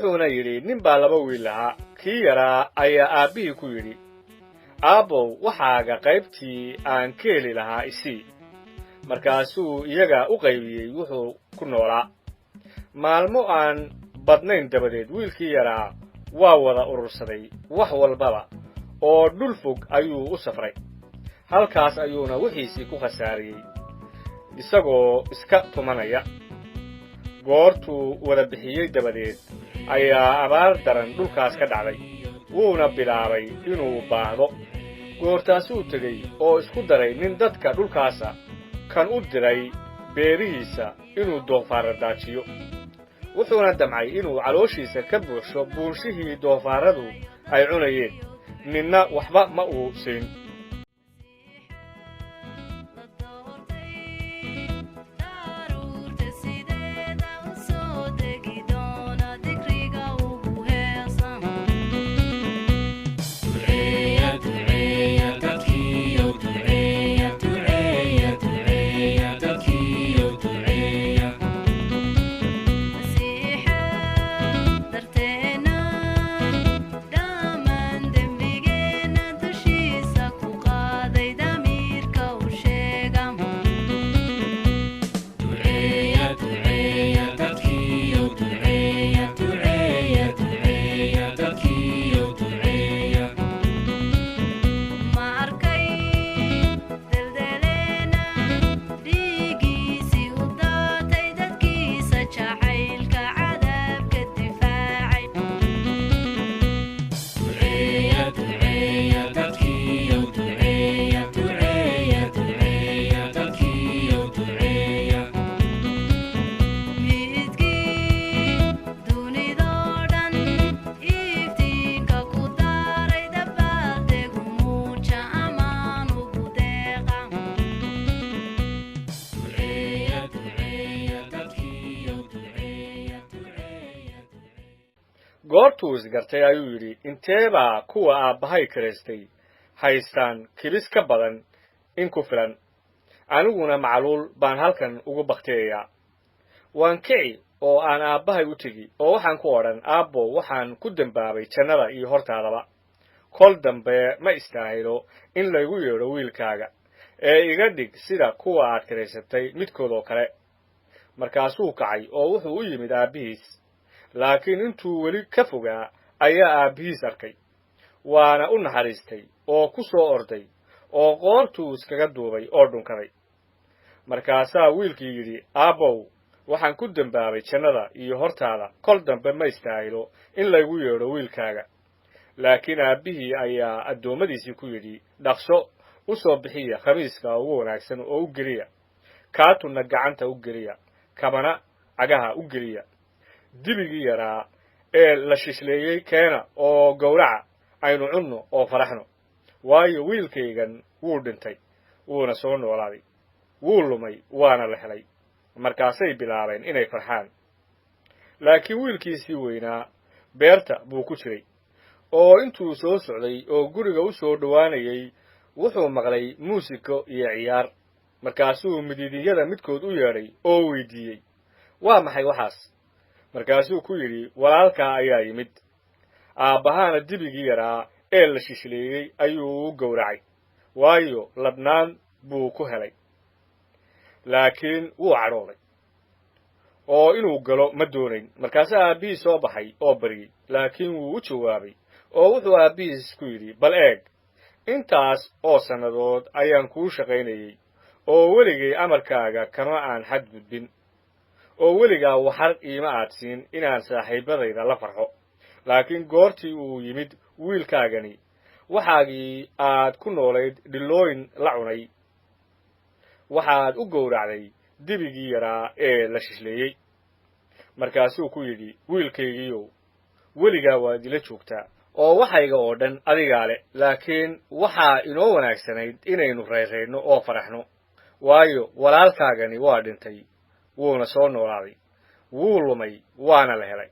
wuxuuna yidhi nin baa laba wiil lahaa kii yaraa ayaa aabbihii ku yidhi aabbow waxaaga qaybtii aan ka heli lahaa isii markaasuu iyaga u qaybiyey wuxuu ku noolaa maalmo aan badnayn dabadeed wiilkii yaraa waa wada urursaday wax walbaba oo dhul fog ayuu u safray halkaas ayuuna wixiisii ku khasaariyey isagoo iska tumanaya goortuu wada bixiyey dabadeed ayaa abaar daran dhulkaas ka dhacday wuuna bilaabay inuu baahdo goortaasuu tegey oo isku daray nin dadka dhulkaasa kan u diray beerihiisa inuu doofaarra daajiyo wuxuuna damcay inuu calooshiisa ka buuxsho buunshihii doofaarradu ay cunayeen ninna waxba ma uu siin goortuu isgartay ayuu yidhi inteebaa kuwa aabbahay karaystay haystaan kibis ka badan in ku filan aniguna macluul baan halkan ugu baktiyayaa waan kici oo aan aabbahay u tegi oo waxaan ku odhan aabbo waxaan ku dembaabay jannada iyo hortaadaba kol dambe ma istaahilo in laygu yeedho wiilkaaga ee iga dhig sida kuwa aad karaysatay midkood oo kale markaasuu kacay oo wuxuu u yimid aabbihiis laakiin intuu weli ka fogaa ayaa aabbihiis arkay waana u naxariistay oo ku soo orday oo qoortuu iskaga duubay oo dhunkaday markaasaa wiilkii yidhi aabbow waxaan ku dembaabay jannada iyo hortaada kol dambe ma istaahilo in laygu yeedho wiilkaaga laakiin aabbihii ayaa addoommadiisii ku yidhi dhaqso u soo bixiya khamiiska ugu wanaagsan oo u geliya kaatunna gacanta u geliya kabana cagaha u geliya dibigii yaraa ee la shishleeyey keena oo gowraca aynu cunno oo faraxno waayo wiilkaygan wuu dhintay wuuna soo noolaaday wuu lumay waana la helay markaasay bilaabeen inay farxaan laakiin wiilkiisii weynaa beerta buu ku jiray oo intuu soo socday oo guriga u soo dhowaanayay wuxuu maqlay muusiko iyo ciyaar markaasuu midiidinyada midkood u yeedhay oo weydiiyey waa maxay waxaas markaasuu ku yidhi walaalkaa ayaa yimid aabbahaana dibigii yaraa ee la shishleeyey ayuu u gowracay waayo ladnaan buu ku helay laakiin wuu cadhooday oo inuu galo ma doonayn markaasaa aabbihii soo baxay oo baryey laakiin wuu u jawaabay oo wuxuu aabbihiis ku yidhi bal eeg intaas oo sannadood ayaan kuu shaqaynayey oo weligay amarkaaga kama aan xadgudbin oo weligaa waxar iima aad siin inaan saaxiibadayda la farxo laakiin goortii uu yimid wiilkaagani waxaagii aad ku noolayd dhillooyin la cunay waxaad u gowracday dibigii yaraa ee la shishleeyey markaasuu ku yidhi wiilkaygiiyow weligaa waad ila joogtaa oo waxayga oo dhan adigaa leh laakiin waxaa inoo wanaagsanayd inaynu reerayno oo faraxno waayo walaalkaagani waa dhintay wuuna soo noolaaday wuu lumay waana la helay